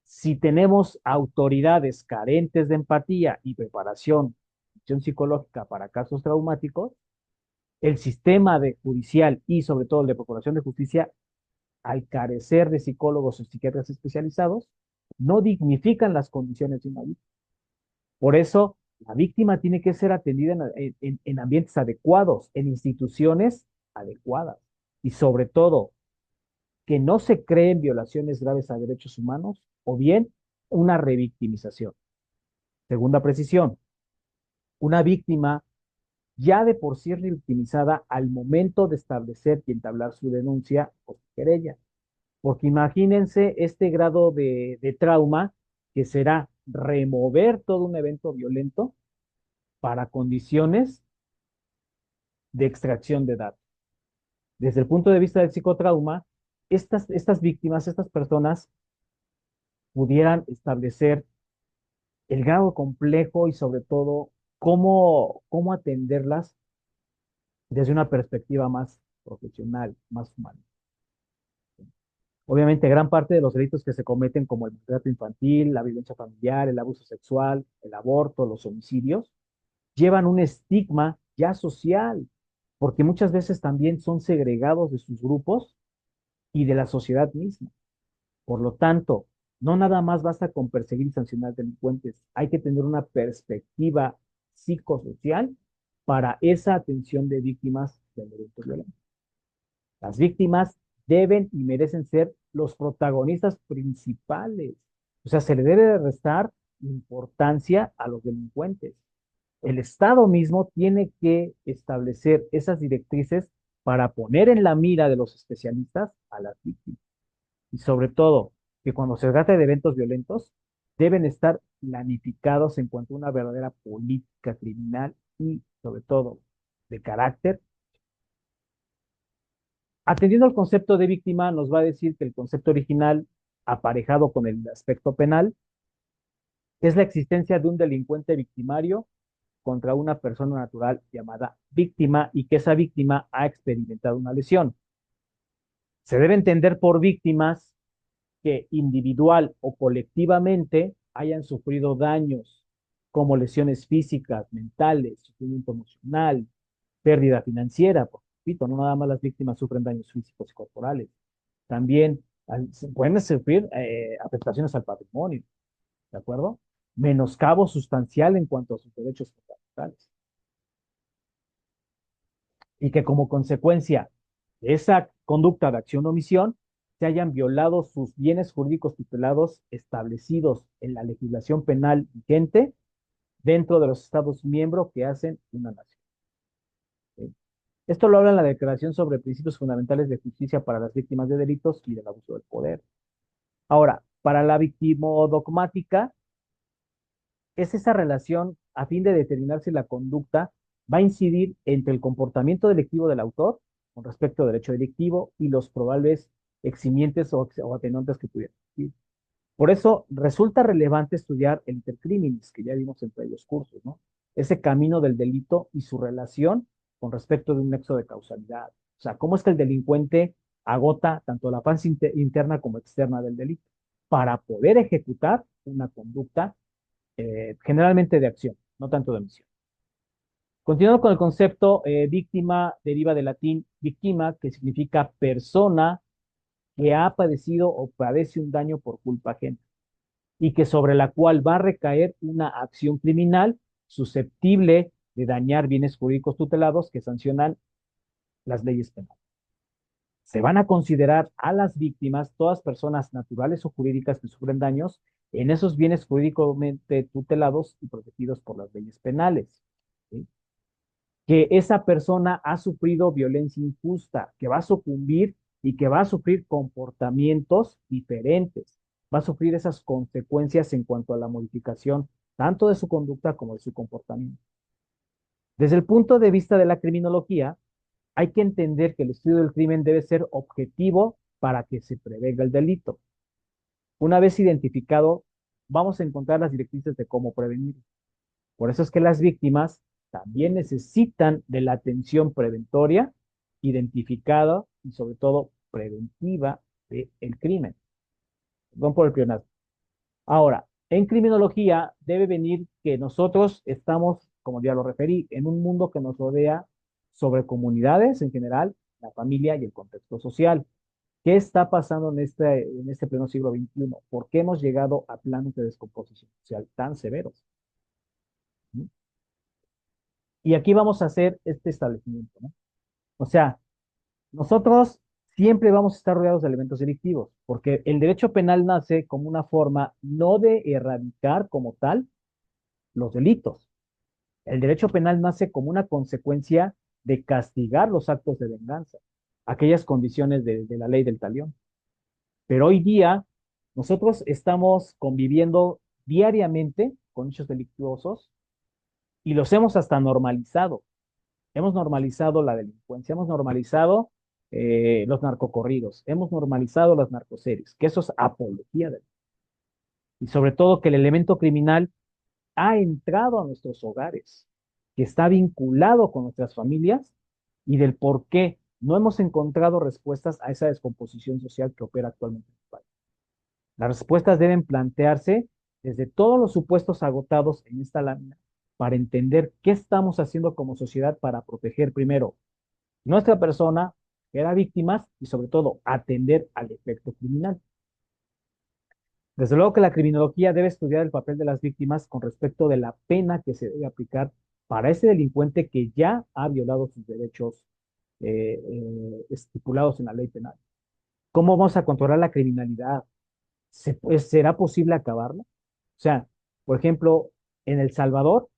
si tenemos autoridades carentes de empatía y preparación psicológica para casos traumáticos, el sistema de judicial y sobre todo el de procuración de justicia, al carecer de psicólogos o psiquiatras especializados, no dignifican las condiciones de una víctima. Por eso, la víctima tiene que ser atendida en ambientes adecuados, en instituciones adecuadas y sobre todo que no se creen violaciones graves a derechos humanos o bien una revictimización. Segunda precisión, una víctima ya de por sí es revictimizada al momento de establecer y entablar su denuncia o su querella. Porque imagínense este grado de trauma que será remover todo un evento violento para condiciones de extracción de datos. Desde el punto de vista del psicotrauma, estas víctimas, estas personas pudieran establecer el grado complejo y sobre todo cómo atenderlas desde una perspectiva más profesional, más humana. Obviamente, gran parte de los delitos que se cometen, como el maltrato infantil, la violencia familiar, el abuso sexual, el aborto, los homicidios, llevan un estigma ya social, porque muchas veces también son segregados de sus grupos y de la sociedad misma. Por lo tanto, no nada más basta con perseguir y sancionar delincuentes, hay que tener una perspectiva psicosocial para esa atención de víctimas de delitos violentos. Las víctimas deben y merecen ser los protagonistas principales. O sea, se le debe de restar importancia a los delincuentes. El Estado mismo tiene que establecer esas directrices para poner en la mira de los especialistas a las víctimas. Y sobre todo, que cuando se trata de eventos violentos, deben estar planificados en cuanto a una verdadera política criminal y, sobre todo, de carácter. Atendiendo al concepto de víctima, nos va a decir que el concepto original, aparejado con el aspecto penal, es la existencia de un delincuente victimario contra una persona natural llamada víctima y que esa víctima ha experimentado una lesión. Se debe entender por víctimas que individual o colectivamente hayan sufrido daños como lesiones físicas, mentales, sufrimiento emocional, pérdida financiera, por repito, no nada más las víctimas sufren daños físicos y corporales, también pueden sufrir afectaciones al patrimonio, ¿de acuerdo? Menoscabo sustancial en cuanto a sus derechos fundamentales. Y que como consecuencia de esa conducta de acción o omisión, se hayan violado sus bienes jurídicos tutelados establecidos en la legislación penal vigente dentro de los Estados miembros que hacen una nación. ¿Sí? Esto lo habla en la Declaración sobre Principios Fundamentales de Justicia para las Víctimas de Delitos y del Abuso del Poder. Ahora, para la victimodogmática, es esa relación a fin de determinar si la conducta va a incidir entre el comportamiento delictivo del autor con respecto al derecho delictivo y los probables eximientes o atenuantes que pudieran existir. Por eso resulta relevante estudiar el intercriminis, que ya vimos en previos cursos, ¿no? Ese camino del delito y su relación con respecto de un nexo de causalidad. O sea, cómo es que el delincuente agota tanto la fase interna como externa del delito para poder ejecutar una conducta generalmente de acción, no tanto de omisión. Continuando con el concepto, víctima deriva del latín víctima, que significa persona que ha padecido o padece un daño por culpa ajena y que sobre la cual va a recaer una acción criminal susceptible de dañar bienes jurídicos tutelados que sancionan las leyes penales. Se van a considerar a las víctimas todas personas naturales o jurídicas que sufren daños en esos bienes jurídicamente tutelados y protegidos por las leyes penales. ¿Sí? Que esa persona ha sufrido violencia injusta, que va a sucumbir y que va a sufrir comportamientos diferentes, va a sufrir esas consecuencias en cuanto a la modificación tanto de su conducta como de su comportamiento. Desde el punto de vista de la criminología, hay que entender que el estudio del crimen debe ser objetivo para que se prevenga el delito. Una vez identificado, vamos a encontrar las directrices de cómo prevenir. Por eso es que las víctimas también necesitan de la atención preventoria, identificada y sobre todo preventiva del crimen. Perdón por el pleonasmo. Ahora, en criminología debe venir que nosotros estamos, como ya lo referí, en un mundo que nos rodea sobre comunidades en general, la familia y el contexto social. ¿Qué está pasando en este pleno siglo XXI? ¿Por qué hemos llegado a planos de descomposición social tan severos? ¿Mm? Y aquí vamos a hacer este establecimiento, ¿no? O sea, nosotros siempre vamos a estar rodeados de elementos delictivos, porque el derecho penal nace como una forma no de erradicar como tal los delitos. El derecho penal nace como una consecuencia de castigar los actos de venganza, aquellas condiciones de la ley del talión. Pero hoy día nosotros estamos conviviendo diariamente con hechos delictuosos y los hemos hasta normalizado. Hemos normalizado la delincuencia, hemos normalizado los narcocorridos, hemos normalizado las narcoseries, que eso es apología de... Y sobre todo que el elemento criminal ha entrado a nuestros hogares, que está vinculado con nuestras familias y del por qué no hemos encontrado respuestas a esa descomposición social que opera actualmente en el país. Las respuestas deben plantearse desde todos los supuestos agotados en esta lámina para entender qué estamos haciendo como sociedad para proteger primero nuestra persona, que era víctimas, y sobre todo atender al efecto criminal. Desde luego que la criminología debe estudiar el papel de las víctimas con respecto de la pena que se debe aplicar para ese delincuente que ya ha violado sus derechos estipulados en la ley penal. ¿Cómo vamos a controlar la criminalidad? ¿Será posible acabarla? O sea, por ejemplo, en El Salvador,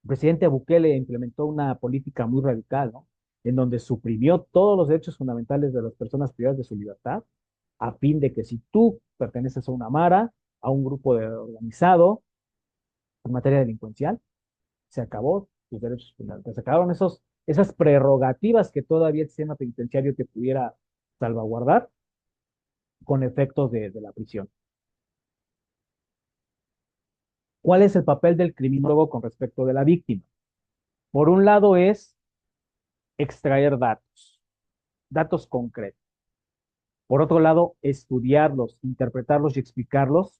el presidente Bukele implementó una política muy radical, ¿no? En donde suprimió todos los derechos fundamentales de las personas privadas de su libertad, a fin de que si tú perteneces a una mara, a un grupo organizado en materia delincuencial, se acabó tus derechos fundamentales. Se acabaron esas prerrogativas que todavía el sistema penitenciario te pudiera salvaguardar con efectos de la prisión. ¿Cuál es el papel del criminólogo con respecto de la víctima? Por un lado es extraer datos, datos concretos. Por otro lado, estudiarlos, interpretarlos y explicarlos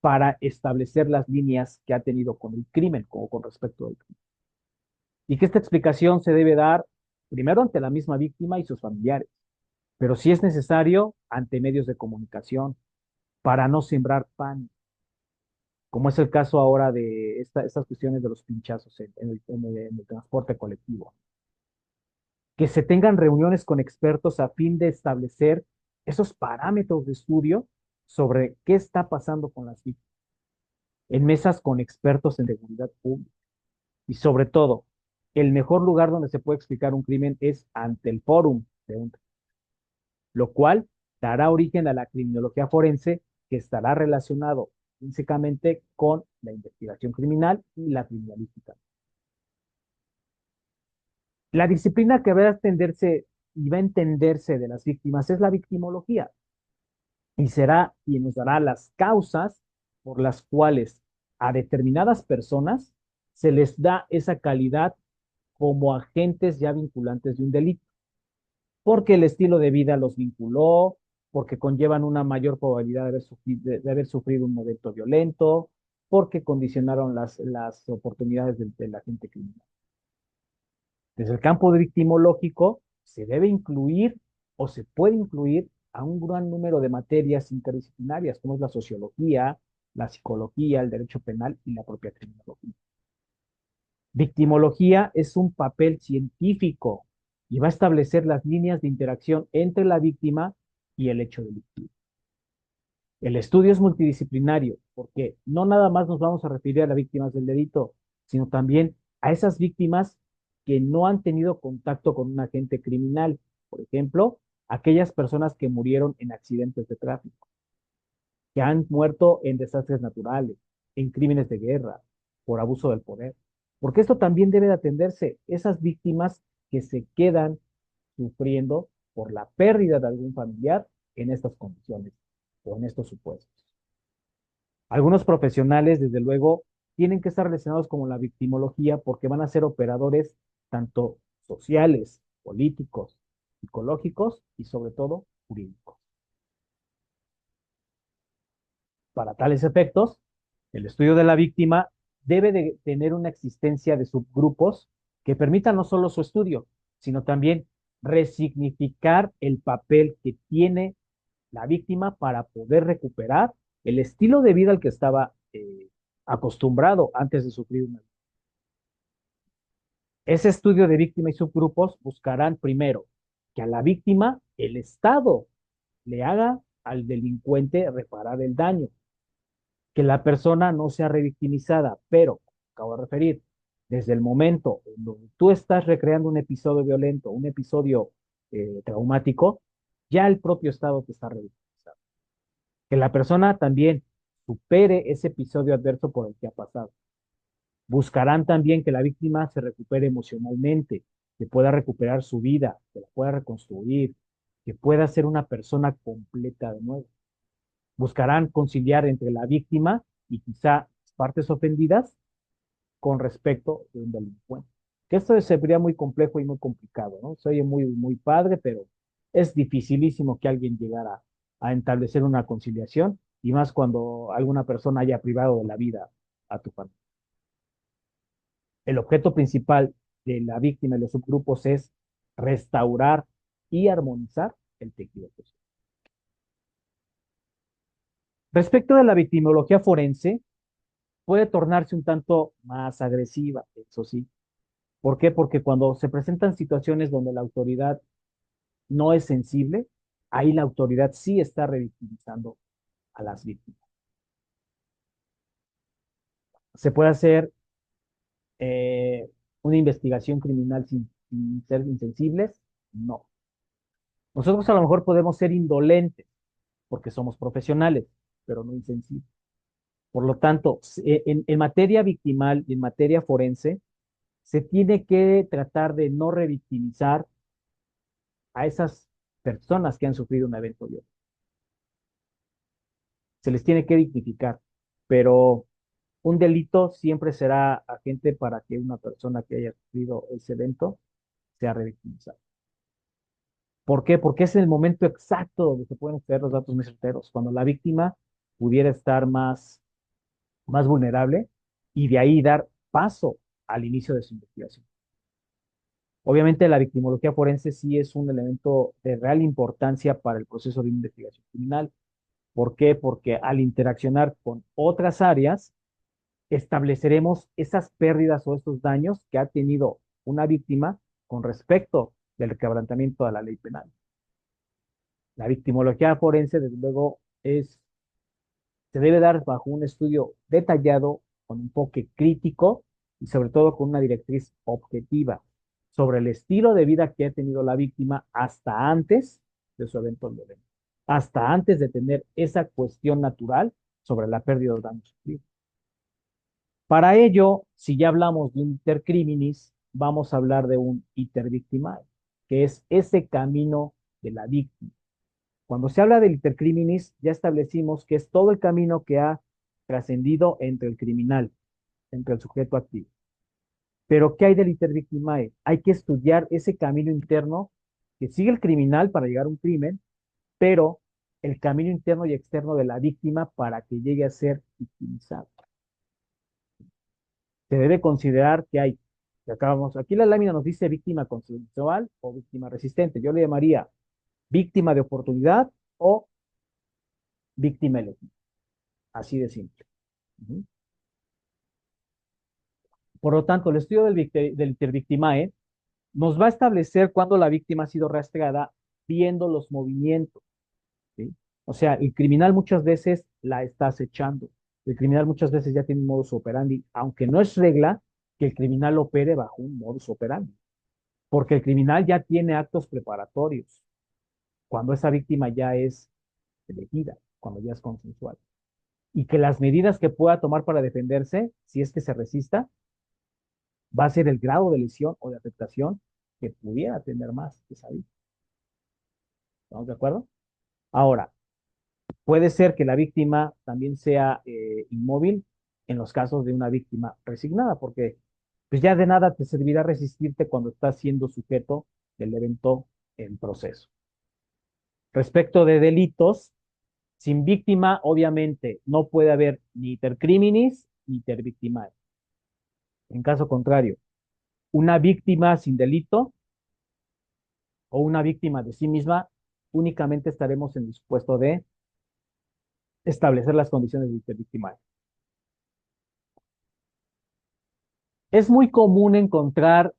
para establecer las líneas que ha tenido con el crimen, como con respecto al crimen. Y que esta explicación se debe dar primero ante la misma víctima y sus familiares, pero si es necesario, ante medios de comunicación, para no sembrar pánico, como es el caso ahora de estas cuestiones de los pinchazos en el transporte colectivo. Que se tengan reuniones con expertos a fin de establecer esos parámetros de estudio sobre qué está pasando con las víctimas, en mesas con expertos en seguridad pública. Y sobre todo, el mejor lugar donde se puede explicar un crimen es ante el fórum de un crimen, lo cual dará origen a la criminología forense que estará relacionado intrínsecamente con la investigación criminal y la criminalística. La disciplina que va a atenderse y va a entenderse de las víctimas es la victimología y será quien nos dará las causas por las cuales a determinadas personas se les da esa calidad como agentes ya vinculantes de un delito, porque el estilo de vida los vinculó, porque conllevan una mayor probabilidad de haber sufrido un evento violento, porque condicionaron las oportunidades del agente criminal. Desde el campo de victimológico se debe incluir o se puede incluir a un gran número de materias interdisciplinarias, como es la sociología, la psicología, el derecho penal y la propia criminología. Victimología es un papel científico y va a establecer las líneas de interacción entre la víctima y el hecho delictivo. El estudio es multidisciplinario porque no nada más nos vamos a referir a las víctimas del delito, sino también a esas víctimas que no han tenido contacto con un agente criminal. Por ejemplo, aquellas personas que murieron en accidentes de tráfico, que han muerto en desastres naturales, en crímenes de guerra, por abuso del poder. Porque esto también debe de atenderse, esas víctimas que se quedan sufriendo por la pérdida de algún familiar en estas condiciones o en estos supuestos. Algunos profesionales, desde luego, tienen que estar relacionados con la victimología porque van a ser operadores tanto sociales, políticos, psicológicos y sobre todo jurídicos. Para tales efectos, el estudio de la víctima debe de tener una existencia de subgrupos que permitan no solo su estudio, sino también resignificar el papel que tiene la víctima para poder recuperar el estilo de vida al que estaba acostumbrado antes de sufrir una. Ese estudio de víctima y subgrupos buscarán primero que a la víctima el Estado le haga al delincuente reparar el daño, que la persona no sea revictimizada, pero, acabo de referir, desde el momento en donde tú estás recreando un episodio violento, un episodio traumático, ya el propio Estado te está revictimizando. Que la persona también supere ese episodio adverso por el que ha pasado. Buscarán también que la víctima se recupere emocionalmente, que pueda recuperar su vida, que la pueda reconstruir, que pueda ser una persona completa de nuevo. Buscarán conciliar entre la víctima y quizá las partes ofendidas con respecto de un delincuente. Que esto sería muy complejo y muy complicado, ¿no? Se oye muy padre, pero es dificilísimo que alguien llegara a establecer una conciliación y más cuando alguna persona haya privado de la vida a tu familia. El objeto principal de la víctima y los subgrupos es restaurar y armonizar el tejido social. Respecto de la victimología forense, puede tornarse un tanto más agresiva, eso sí. ¿Por qué? Porque cuando se presentan situaciones donde la autoridad no es sensible, ahí la autoridad sí está revictimizando a las víctimas. ¿Se puede hacer una investigación criminal sin ser insensibles? No. Nosotros a lo mejor podemos ser indolentes porque somos profesionales, pero no insensibles. Por lo tanto, en materia victimal y en materia forense, se tiene que tratar de no revictimizar a esas personas que han sufrido un evento violento. Se les tiene que dignificar, pero un delito siempre será agente para que una persona que haya sufrido ese evento sea revictimizada. ¿Por qué? Porque es el momento exacto donde se pueden extraer los datos más certeros, cuando la víctima pudiera estar más vulnerable y de ahí dar paso al inicio de su investigación. Obviamente la victimología forense sí es un elemento de real importancia para el proceso de investigación criminal. ¿Por qué? Porque al interaccionar con otras áreas, estableceremos esas pérdidas o estos daños que ha tenido una víctima con respecto del quebrantamiento de la ley penal. La victimología forense, desde luego, se debe dar bajo un estudio detallado, con enfoque crítico y sobre todo con una directriz objetiva sobre el estilo de vida que ha tenido la víctima hasta antes de su evento violento, hasta antes de tener esa cuestión natural sobre la pérdida de daños sufridos. Para ello, si ya hablamos de un intercriminis, vamos a hablar de un intervictimae, que es ese camino de la víctima. Cuando se habla del intercriminis, ya establecimos que es todo el camino que ha trascendido entre el criminal, entre el sujeto activo. Pero ¿qué hay del intervictimae? Hay que estudiar ese camino interno que sigue el criminal para llegar a un crimen, pero el camino interno y externo de la víctima para que llegue a ser victimizado. Se debe considerar que hay, aquí la lámina nos dice víctima consensual o víctima resistente. Yo le llamaría víctima de oportunidad o víctima elegida. Así de simple. Uh-huh. Por lo tanto, el estudio del intervictimae nos va a establecer cuándo la víctima ha sido rastreada viendo los movimientos. ¿Sí? O sea, el criminal muchas veces la está acechando. El criminal muchas veces ya tiene un modus operandi, aunque no es regla que el criminal opere bajo un modus operandi, porque el criminal ya tiene actos preparatorios cuando esa víctima ya es elegida, cuando ya es consensual. Y que las medidas que pueda tomar para defenderse, si es que se resista, va a ser el grado de lesión o de afectación que pudiera tener más esa víctima. ¿Estamos de acuerdo? Ahora, puede ser que la víctima también sea inmóvil en los casos de una víctima resignada, porque pues ya de nada te servirá resistirte cuando estás siendo sujeto del evento en proceso. Respecto de delitos, sin víctima, obviamente, no puede haber ni intercriminis ni intervictimae. En caso contrario, una víctima sin delito o una víctima de sí misma, únicamente estaremos en dispuesto de establecer las condiciones de intervictimae. Es muy común encontrar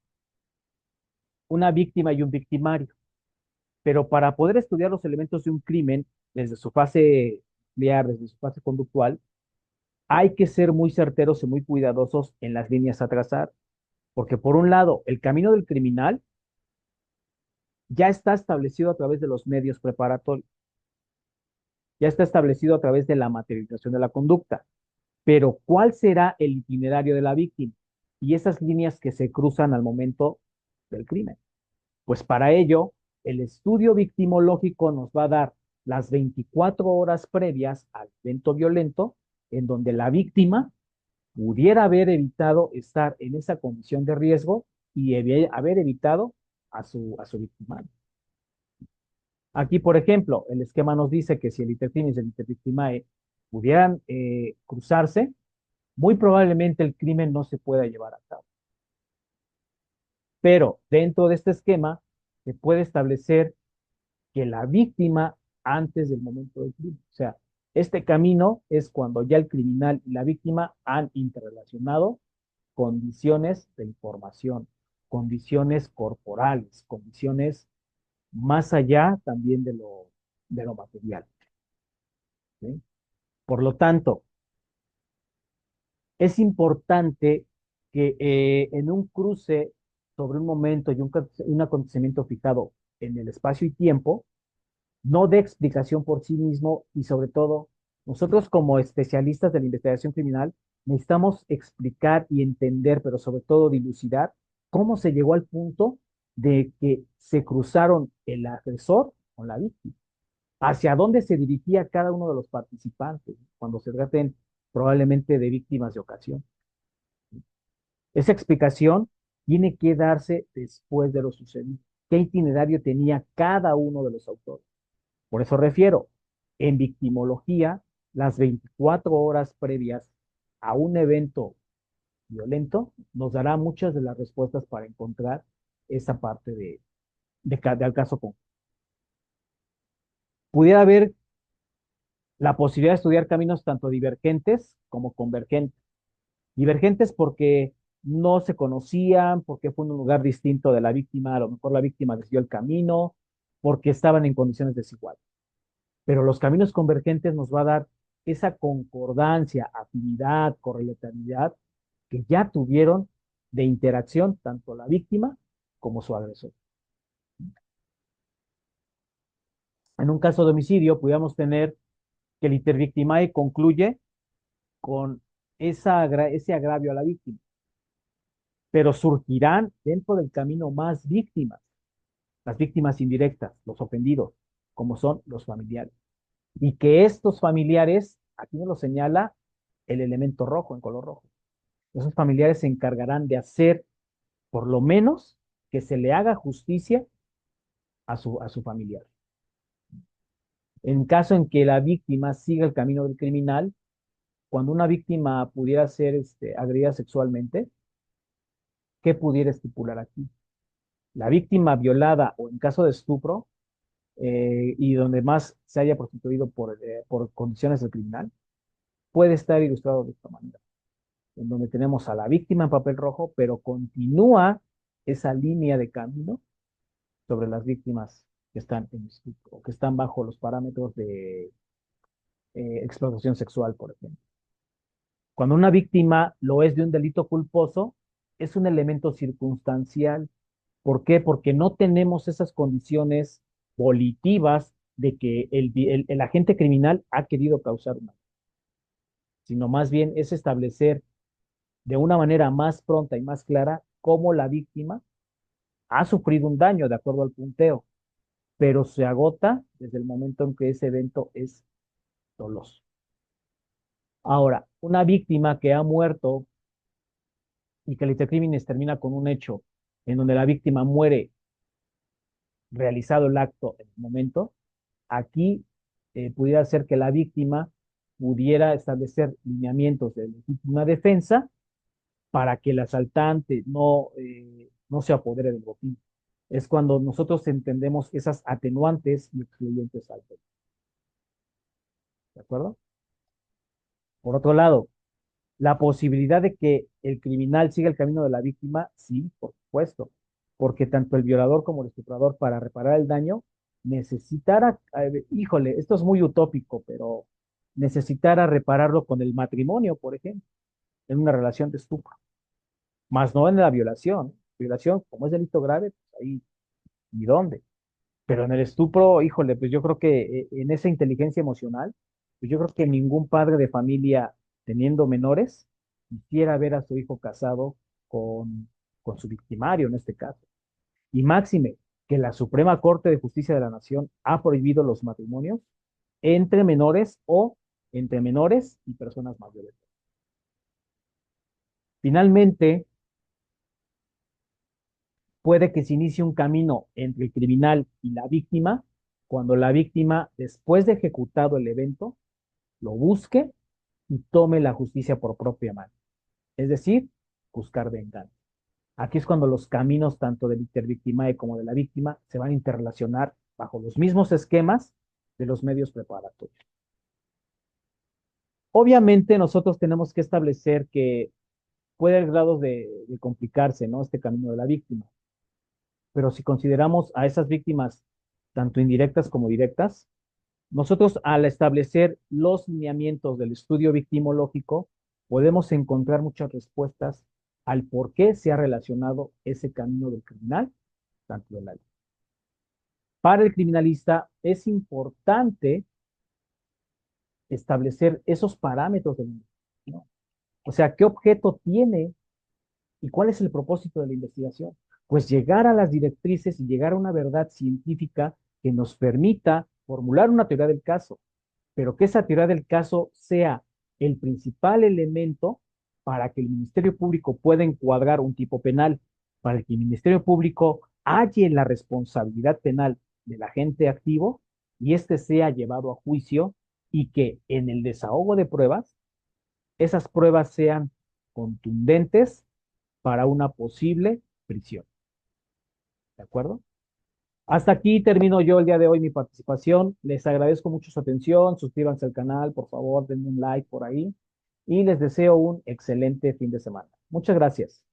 una víctima y un victimario, pero para poder estudiar los elementos de un crimen desde su fase nuclear, desde su fase conductual, hay que ser muy certeros y muy cuidadosos en las líneas a trazar, porque por un lado, el camino del criminal ya está establecido a través de los medios preparatorios, ya está establecido a través de la materialización de la conducta, pero ¿cuál será el itinerario de la víctima? y esas líneas que se cruzan al momento del crimen. Pues para ello, el estudio victimológico nos va a dar las 24 horas previas al evento violento, en donde la víctima pudiera haber evitado estar en esa condición de riesgo y haber evitado a su víctima. Aquí, por ejemplo, el esquema nos dice que si el intercrimen y el intervictimae pudieran cruzarse, muy probablemente el crimen no se pueda llevar a cabo. Pero dentro de este esquema se puede establecer que la víctima antes del momento del crimen. O sea, este camino es cuando ya el criminal y la víctima han interrelacionado condiciones de información, condiciones corporales, condiciones más allá también de lo material. ¿Sí? Por lo tanto, es importante que en un cruce sobre un momento y un acontecimiento fijado en el espacio y tiempo, no dé explicación por sí mismo y sobre todo, nosotros como especialistas de la investigación criminal necesitamos explicar y entender, pero sobre todo dilucidar cómo se llegó al punto de que se cruzaron el agresor con la víctima, hacia dónde se dirigía cada uno de los participantes cuando se traten probablemente de víctimas de ocasión. Esa explicación tiene que darse después de lo sucedido. ¿Qué itinerario tenía cada uno de los autores? Por eso refiero, en victimología, las 24 horas previas a un evento violento nos dará muchas de las respuestas para encontrar esa parte del caso concreto. Pudiera haber la posibilidad de estudiar caminos tanto divergentes como convergentes. Divergentes porque no se conocían, porque fue en un lugar distinto de la víctima, a lo mejor la víctima desvió el camino, porque estaban en condiciones desiguales. Pero los caminos convergentes nos va a dar esa concordancia, afinidad, correlatividad que ya tuvieron de interacción tanto la víctima como su agresor. En un caso de homicidio, pudiéramos tener que el intervictimae concluye con ese agravio a la víctima, pero surgirán dentro del camino más víctimas, las víctimas indirectas, los ofendidos, como son los familiares. Y que estos familiares, aquí nos lo señala el elemento rojo, en color rojo, esos familiares se encargarán de hacer, por lo menos, que se le haga justicia a su familiar. En caso en que la víctima siga el camino del criminal, cuando una víctima pudiera ser agredida sexualmente, ¿qué pudiera estipular aquí? La víctima violada o en caso de estupro, y donde más se haya prostituido por condiciones del criminal, puede estar ilustrado de esta manera, en donde tenemos a la víctima en papel rojo, pero continúa esa línea de camino sobre las víctimas que están en estupro o que están bajo los parámetros de explotación sexual, por ejemplo. Cuando una víctima lo es de un delito culposo, es un elemento circunstancial. ¿Por qué? Porque no tenemos esas condiciones volitivas de que el agente criminal ha querido causar una, sino más bien es establecer de una manera más pronta y más clara cómo la víctima ha sufrido un daño de acuerdo al punteo, pero se agota desde el momento en que ese evento es doloso. Ahora, una víctima que ha muerto y que el intercrímenes termina con un hecho en donde la víctima muere realizado el acto en el momento, aquí pudiera ser que la víctima pudiera establecer lineamientos de legítima defensa para que el asaltante no se apodere del botín. Es cuando nosotros entendemos esas atenuantes y excluyentes al delito. ¿De acuerdo? Por otro lado, la posibilidad de que el criminal siga el camino de la víctima, sí, por supuesto, porque tanto el violador como el estuprador para reparar el daño necesitara, híjole, esto es muy utópico, pero necesitara repararlo con el matrimonio, por ejemplo, en una relación de estupro, más no en la violación. Violación, como es delito grave, pues ahí, ¿y dónde? Pero en el estupro, híjole, pues yo creo que en esa inteligencia emocional, pues yo creo que ningún padre de familia teniendo menores quisiera ver a su hijo casado con, con su victimario en este caso. Y máxime, que la Suprema Corte de Justicia de la Nación ha prohibido los matrimonios entre menores o entre menores y personas mayores. Finalmente, puede que se inicie un camino entre el criminal y la víctima cuando la víctima, después de ejecutado el evento, lo busque y tome la justicia por propia mano. Es decir, buscar venganza. Aquí es cuando los caminos tanto del intervictimae como de la víctima se van a interrelacionar bajo los mismos esquemas de los medios preparatorios. Obviamente nosotros tenemos que establecer que puede haber grados de complicarse, ¿no? Este camino de la víctima. Pero si consideramos a esas víctimas tanto indirectas como directas, nosotros al establecer los lineamientos del estudio victimológico, podemos encontrar muchas respuestas al por qué se ha relacionado ese camino del criminal, tanto de la víctima. Para el criminalista es importante establecer esos parámetros del investigación, ¿no? O sea, ¿qué objeto tiene y cuál es el propósito de la investigación? Pues llegar a las directrices y llegar a una verdad científica que nos permita formular una teoría del caso, pero que esa teoría del caso sea el principal elemento para que el Ministerio Público pueda encuadrar un tipo penal, para que el Ministerio Público halle la responsabilidad penal del agente activo y éste sea llevado a juicio y que en el desahogo de pruebas, esas pruebas sean contundentes para una posible prisión. ¿De acuerdo? Hasta aquí termino yo el día de hoy mi participación. Les agradezco mucho su atención. Suscríbanse al canal, por favor, denme un like por ahí. Y les deseo un excelente fin de semana. Muchas gracias.